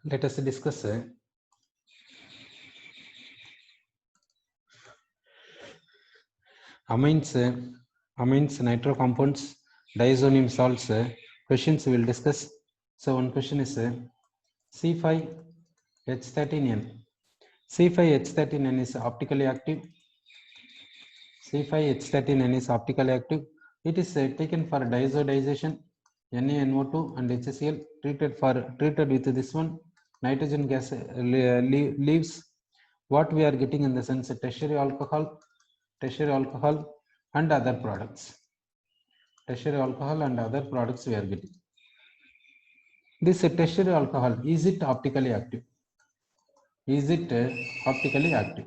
Let us discuss amines, nitro compounds, diazonium salts. Questions we will discuss. So one question is C5H13N. C5H13N is optically active. C5H13N is optically active. It is taken for diazodization, NaNO2 and HCl, treated with this one nitrogen gas leaves. What we are getting in the sense tertiary alcohol and other products. Tertiary alcohol and other products we are getting. This tertiary alcohol, is it optically active? Is it optically active?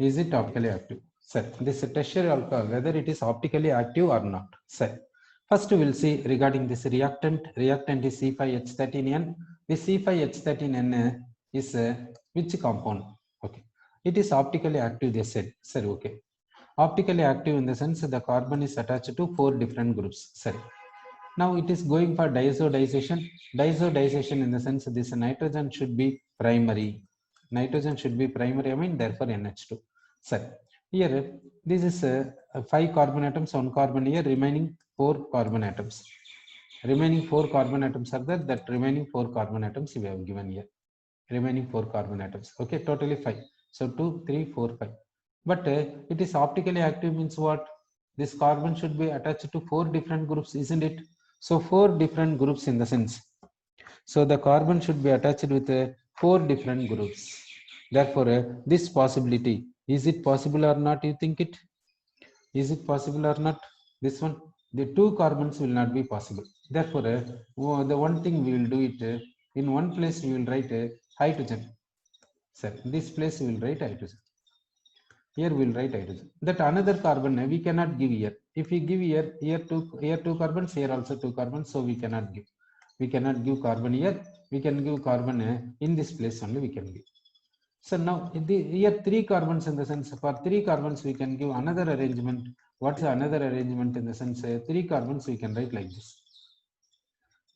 Is it optically active? Sir, this tertiary alcohol, whether it is optically active or not. Sir, first we will see regarding this reactant. Reactant is C5H13N. This C5H13N is which compound? Okay, it is optically active. They said, sir. Okay, optically active in the sense the carbon is attached to 4 different groups. Sir, now it is going for diazodization. Diazodization in the sense this nitrogen should be primary. Nitrogen should be primary amine, therefore NH2. Sir, here this is 5 carbon atoms, 1 carbon here, remaining 4 carbon atoms. Remaining 4 carbon atoms are there. That remaining 4 carbon atoms we have given here. Remaining 4 carbon atoms. Okay, totally 5. So 2, 3, 4, 5. But it is optically active means what? This carbon should be attached to 4 different groups, isn't it? So 4 different groups in the sense. So the carbon should be attached with 4 different groups. Therefore, this possibility, is it possible or not? You think it? Is it possible or not? This one, the 2 carbons will not be possible. Therefore, the one thing we will do it, in one place we will write hydrogen. Sir, in this place we will write hydrogen. Here we will write hydrogen. That another carbon we cannot give here. If we give here two carbons, here also 2 carbons, so we cannot give. We cannot give carbon here. We can give carbon in this place only we can give. So now here 3 carbons in the sense for 3 carbons we can give another arrangement. What is another arrangement in the sense 3 carbons we can write like this.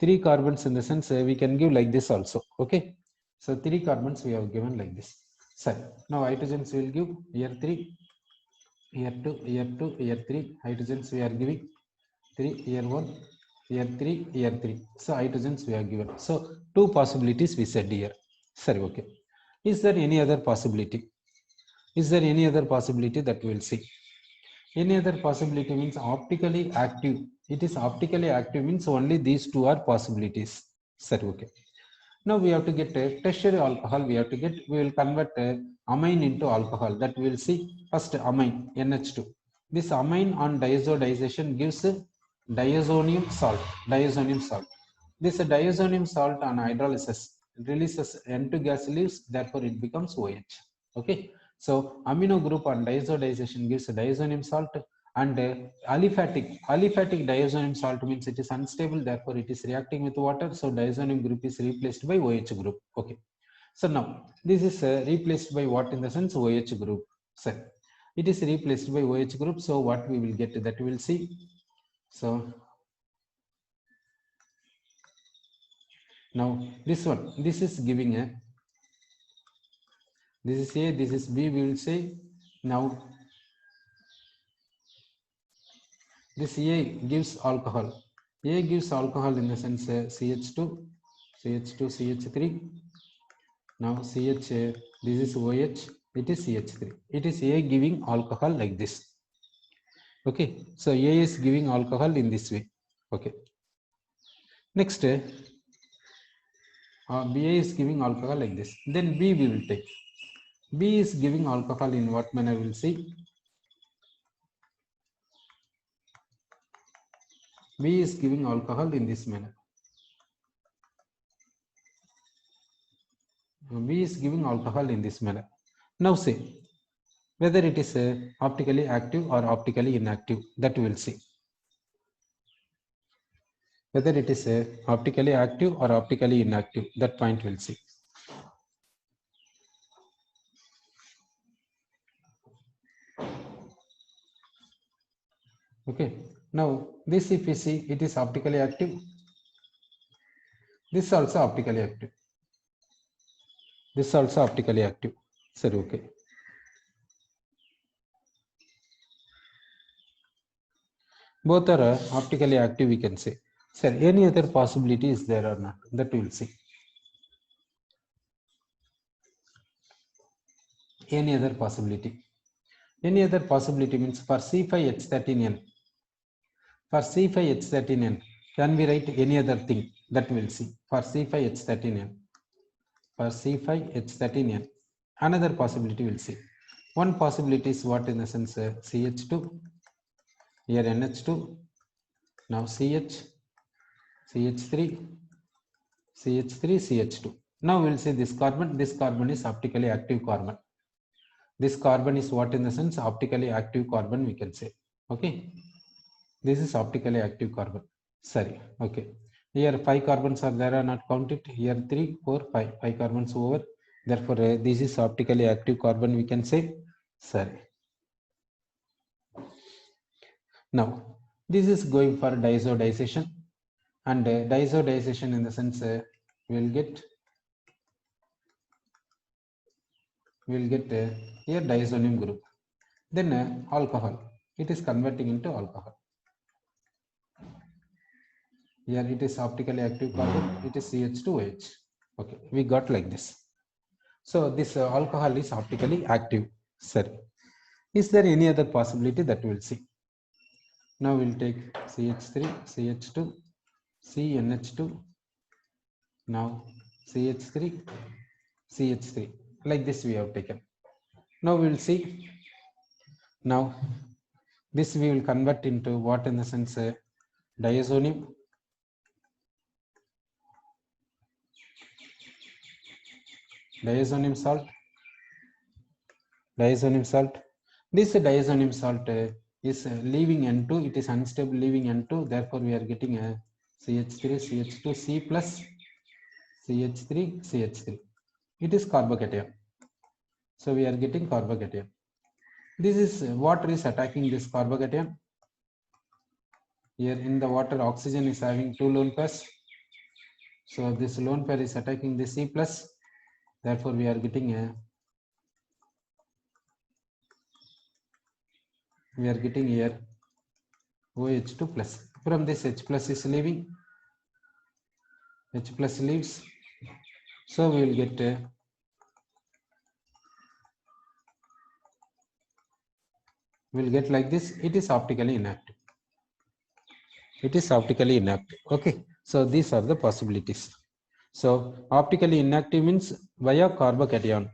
3 carbons in the sense we can give like this also. Okay. So 3 carbons we have given like this. So now hydrogens will give here 3, here 2, here 2, here 3. Hydrogens we are giving 3, here 1, here 3, here 3. So hydrogens we are given. So 2 possibilities we said here. Sorry, okay. Is there any other possibility? Is there any other possibility that we will see? Any other possibility means optically active. It is optically active means only these 2 are possibilities. Sorry, okay. Now we have to get a tertiary alcohol. We will convert amine into alcohol. That we will see first amine NH2. This amine on diazodization gives diazonium salt. Diazonium salt. This diazonium salt on hydrolysis releases N2 gas leaves. Therefore, it becomes OH. Okay. So amino group on diazodization gives diazonium salt. And aliphatic diazonium salt means it is unstable, therefore it is reacting with water, so diazonium group is replaced by OH group. Okay, so now this is replaced by what in the sense OH group. So it is replaced by OH group, so what we will get, that we will see. So now this one, this is giving a, this is A, this is B, we will say. Now this A gives alcohol. A gives alcohol in the sense CH2, CH3. Now CH, this is OH, it is CH3. It is A giving alcohol like this. Okay, so A is giving alcohol in this way. Okay. Next, BA is giving alcohol like this. Then B we will take. B is giving alcohol in what manner we will see. B is giving alcohol in this manner. B is giving alcohol in this manner. Now say whether it is optically active or optically inactive, that we will see. Whether it is optically active or optically inactive, that point we'll see. Okay, now this if we see, it is optically active. This also optically active. This also optically active. Sir, okay. Both are optically active, we can say. Sir, any other possibility is there or not? That we will see. Any other possibility? Any other possibility means for C5H13N. For C5H13N, can we write any other thing? That we'll see. For C5H13N. For C5H13N. Another possibility we'll see. One possibility is what in the sense CH2, here NH2, now CH, CH3, CH3, CH2. Now we'll say this carbon is optically active carbon. This carbon is what in the sense optically active carbon, we can say. Okay. This is optically active carbon. Sorry. Okay. Here 5 carbons are there, are not counted. Here 3, 4, 5. 5 carbons over. Therefore, this is optically active carbon, we can say. Sorry. Now, this is going for diazotization. And diazotization in the sense we'll get here diazonium group. Then alcohol. It is converting into alcohol. Here it is optically active carbon. It is CH2OH. Okay, we got like this. So this alcohol is optically active. Sorry. Is there any other possibility that we'll see? Now we'll take CH3, CH2, CNH2. Now CH3, CH3. Like this we have taken. Now we will see. Now this we will convert into what in the sense diazonium. Diazonium salt. Diazonium salt. This diazonium salt is leaving N2. It is unstable leaving N2. Therefore, we are getting a CH3, CH2, C plus CH3, CH3. It is carbocation. So we are getting carbocation. This is water is attacking this carbocation. Here in the water, oxygen is having 2 lone pairs. So this lone pair is attacking the C plus. Therefore, we are getting a here OH2 plus. From this H plus is leaving. H plus leaves. So we will get like this. It is optically inactive. It is optically inactive. Okay. So these are the possibilities. So optically inactive means via carbocation.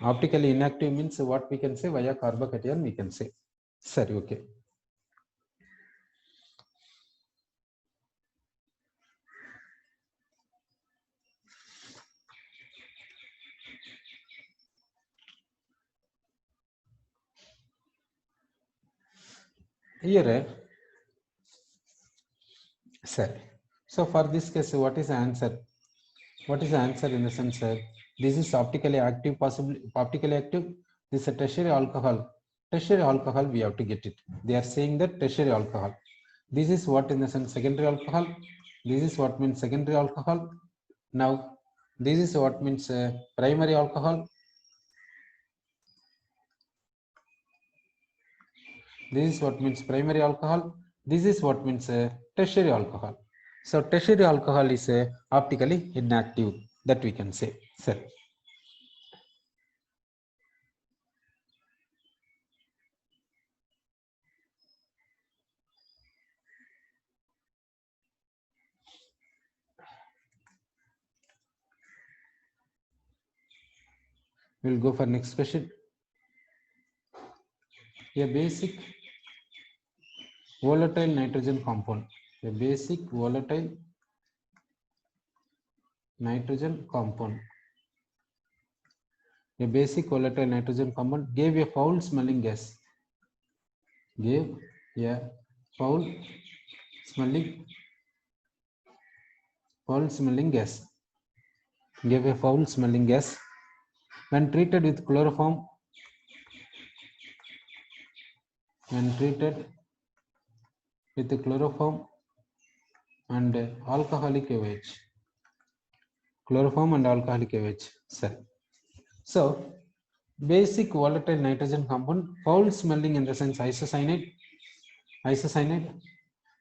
Optically inactive means what we can say via carbocation we can say. Sorry, okay. Here, sorry. So for this case, what is the answer? What is the answer in the sense this is optically active, possibly optically active. This is a tertiary alcohol. Tertiary alcohol, we have to get it. They are saying that tertiary alcohol. This is what in the sense secondary alcohol. This is what means secondary alcohol. Now, this is what means primary alcohol. This is what means primary alcohol. This is what means tertiary alcohol. So tertiary alcohol is optically inactive, that we can say. Sir. We'll go for next question. A basic volatile nitrogen compound. A basic volatile nitrogen compound. A basic volatile nitrogen compound gave a foul smelling gas. Gave a foul smelling gas. Gave a foul smelling gas when treated with chloroform. When treated with the chloroform and alcoholic OH. Chloroform and alcoholic OH. So basic volatile nitrogen compound, foul smelling in the sense isocyanate.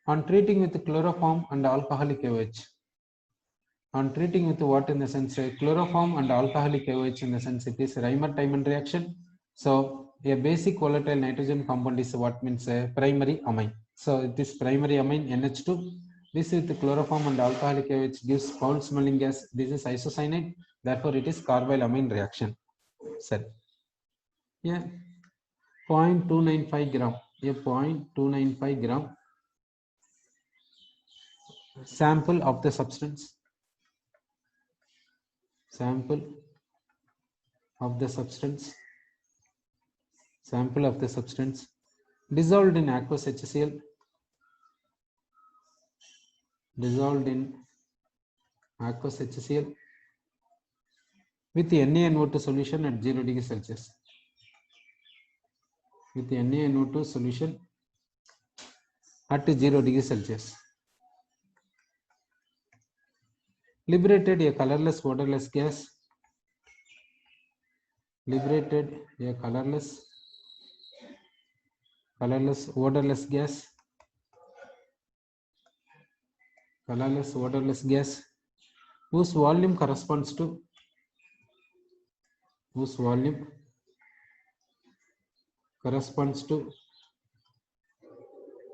On treating with chloroform and alcoholic OH. On treating with what in the sense chloroform and alcoholic OH in the sense it is Reimer-Tiemann reaction. So a basic volatile nitrogen compound is what means primary amine. So this primary amine NH2. This with chloroform and alcoholic OH gives foul smelling gas. This is isocyanate. Therefore, it is carbyl amine reaction. Set. Yeah, 0.295 gram. A 0.295 gram sample of the substance. Sample of the substance. Sample of the substance dissolved in aqueous HCl. Dissolved in aqueous HCl with NaNO2 solution at 0 degree Celsius. With NaNO2 solution at 0 degree Celsius. Liberated a colorless, odorless gas. Liberated a colorless, odorless gas. Colorless, odorless gas whose volume corresponds to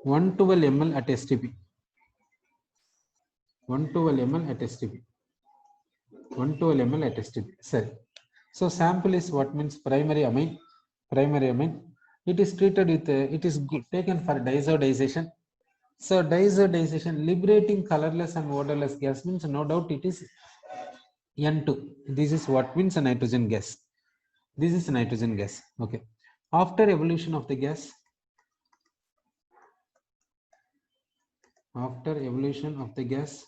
112 ml at STP. 112 ml at STP. 112 ml at STP. Sorry. So sample is what means primary amine. Primary amine. It is treated with it is taken for diazodization. So diazodization, liberating colorless and odorless gas means no doubt it is N2. This is what means a nitrogen gas. This is nitrogen gas. Okay. After evolution of the gas, after evolution of the gas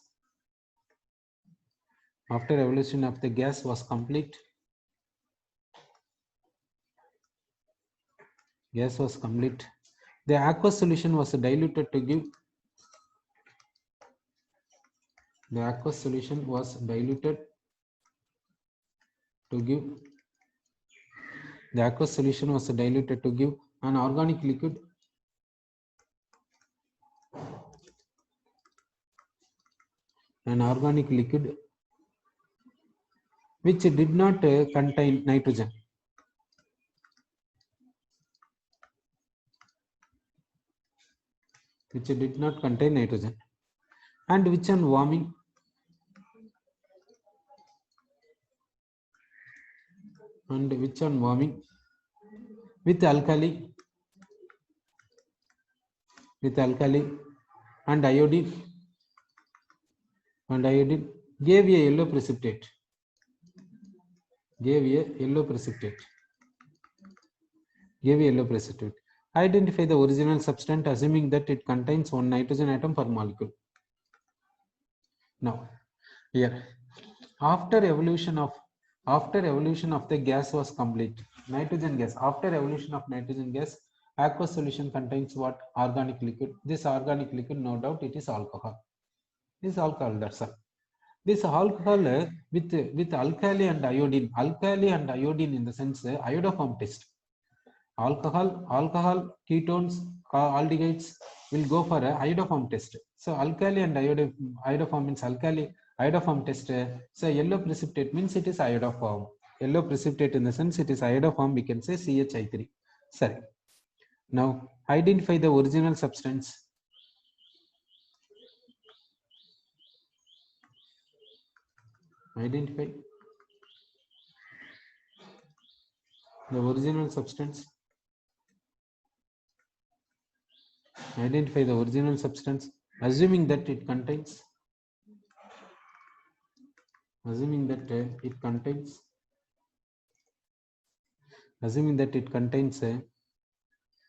was complete, the aqueous solution was diluted to give an organic liquid which did not contain nitrogen. And which on warming with alkali and iodine gave a yellow precipitate. Identify the original substance assuming that it contains one nitrogen atom per molecule. Now, here, after evolution of the gas was complete, nitrogen gas. After evolution of nitrogen gas, aqueous solution contains what? Organic liquid. This organic liquid, no doubt, it is alcohol. This alcohol, that's all. This alcohol with alkali and iodine in the sense iodoform test. Alcohol, ketones, aldehydes will go for a iodoform test. So alkali and iodoform means alkali, iodoform test. So yellow precipitate means it is iodoform. Yellow precipitate in the sense it is iodoform, we can say CHI3. Sorry. Now identify the original substance. Identify the original substance. Assuming that it contains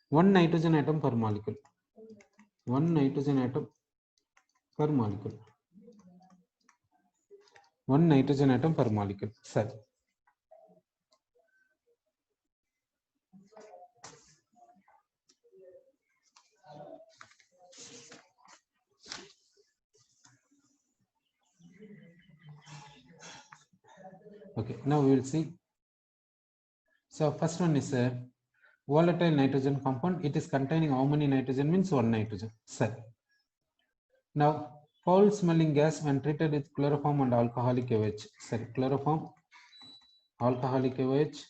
one nitrogen atom per molecule. One nitrogen atom per molecule. Sir. Okay, now we will see. So first one is a volatile nitrogen compound. It is containing how many nitrogen? Means one nitrogen. Cell. Now foul smelling gas when treated with chloroform and alcoholic OH. Sorry, chloroform, alcoholic OH.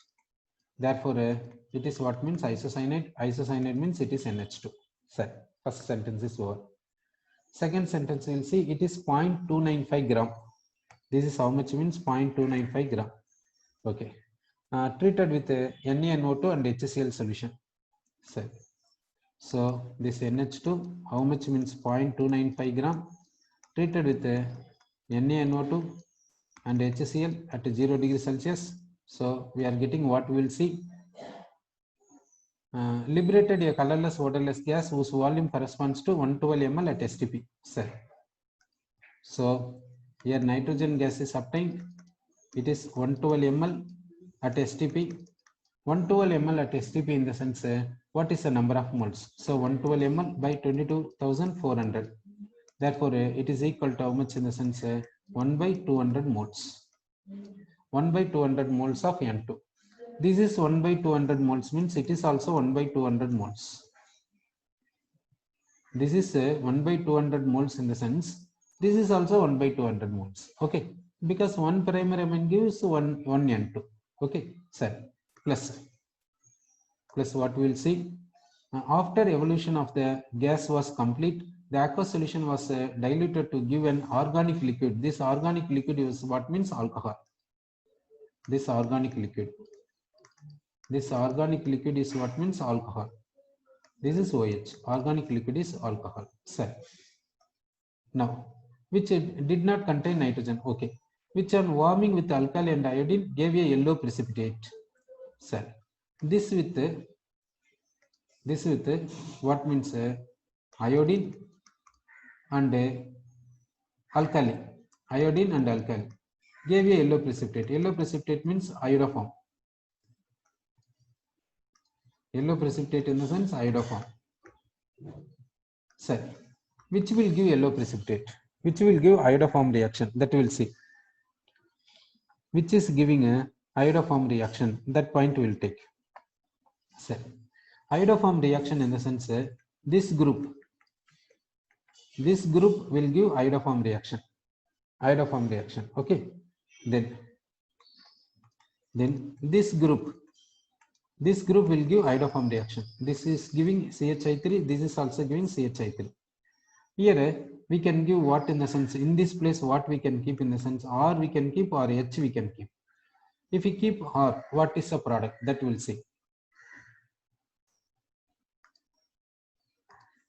Therefore, it is what means isocyanate. Isocyanate means it is NH2. Sorry, first sentence is over. Second sentence we will see it is 0.295 gram. This is how much means 0.295 gram. Okay. Treated with NaNO2 and HCl solution. So this NH2 how much means 0.295 gram treated with NaNO2 and HCl at 0 degrees Celsius. So we are getting what we will see. Liberated a colorless odorless gas whose volume corresponds to 112 ml at STP. So here nitrogen gas is obtained. It is 112 ml at STP. 112 ml at STP in the sense what is the number of moles? So 112 ml by 22,400. Therefore, it is equal to how much in the sense 1 by 200 moles. 1 by 200 moles of N2. This is 1 by 200 moles means it is also 1 by 200 moles. This is 1 by 200 moles in the sense this is also 1 by 200 moles. Okay, because one primary amine gives one N2. Okay, sir. Plus what we will see after evolution of the gas was complete, the aqueous solution was diluted to give an organic liquid. This organic liquid is what means alcohol. This organic liquid is what means alcohol. This is OH. Organic liquid is alcohol. Sir. Now, which did not contain nitrogen. Okay. Which on warming with alkali and iodine gave a yellow precipitate. Sir. This with what means iodine and alkali. Iodine and alkali gave a yellow precipitate. Yellow precipitate means iodoform. Yellow precipitate in the sense iodoform. Sir, which will give yellow precipitate? Which will give iodoform reaction? That we will see. Which is giving a iodoform reaction? That point we will take. Sir, iodoform reaction in the sense this group will give iodoform reaction. Iodoform reaction. Okay. Then this group will give iodoform reaction. This is giving CHI3. This is also giving CHI3. Here we can give what in the sense in this place what we can keep in the sense R we can keep or H we can keep. If we keep R, what is the product? That we will see.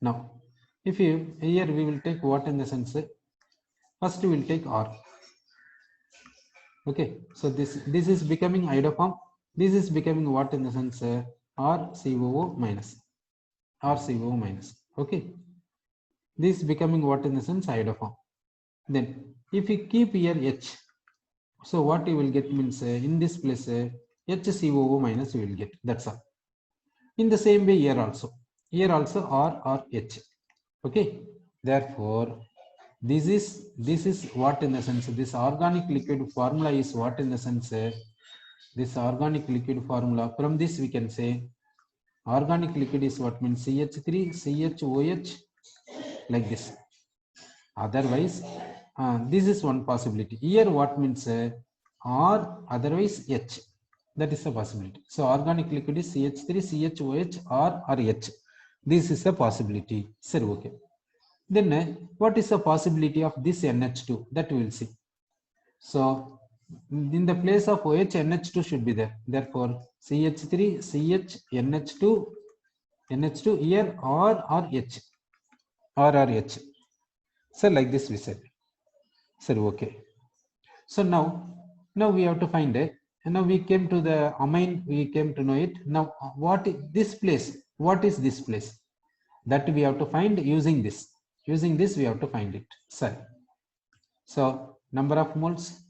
Now, if you here we will take what in the sense first we will take R. Okay, so this is becoming iodoform. This is becoming what in the sense RCOO minus. RCOO minus. Okay, this is becoming what in the sense iodoform. Then if we keep here H, so what you will get means in this place HCOO minus you will get. That's all. In the same way here also R or H. Okay, therefore this is what in the sense this organic liquid formula is what in the sense this organic liquid formula. From this we can say organic liquid is what means CH3 CHOH like this. Otherwise this is one possibility. Here what means or otherwise H. That is a possibility. So organic liquid is CH3 CHOH or H. This is a possibility. Sir, okay. Then what is the possibility of this NH2? That we will see. So in the place of OH, NH2 should be there. Therefore, CH3, CH, NH2 here or H. Or H. So like this we said. So okay. So now we have to find it. And now we came to the amine, we came to know it. Now what is this place? What is this place? That we have to find using this. Using this we have to find it. So number of moles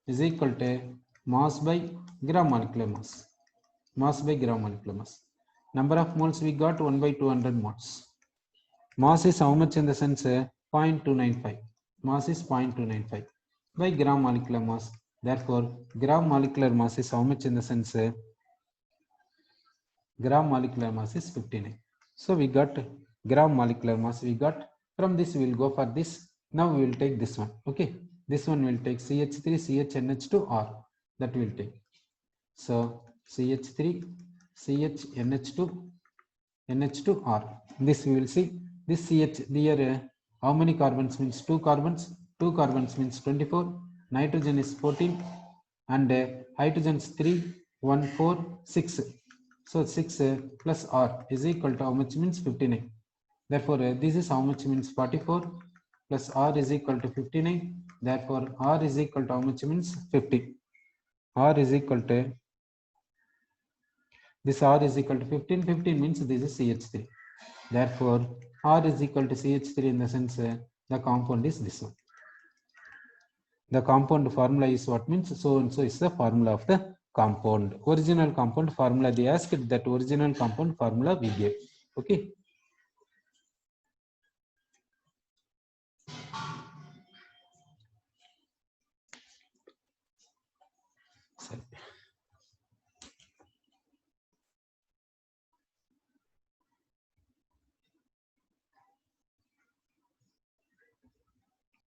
is equal to mass by gram molecular mass. Mass by gram molecular mass. Number of moles we got 1 by 200 moles. Mass is how much in the sense 0.295. Mass is 0.295. by gram molecular mass. Therefore, gram molecular mass is how much in the sense gram molecular mass is 59. So we got gram molecular mass. We got from this we will go for this. Now we will take this one. Okay, this one will take CH3 CHNH2 R. That will take. So CH3 CHNH2 NH2R. This we will see. This CH here how many carbons means 2 carbons. 2 carbons means 24. Nitrogen is 14 and hydrogen is 3, 1, 4, 6. So 6 plus R is equal to how much means 59. Therefore this is how much means 44 plus R is equal to 59. Therefore R is equal to how much means 50. R is equal to this R is equal to 15. 15 means this is CH3. Therefore, R is equal to CH3 in the sense the compound is this one. The compound formula is what means so and so is the formula of the compound. Original compound formula they asked that original compound formula we gave. Okay.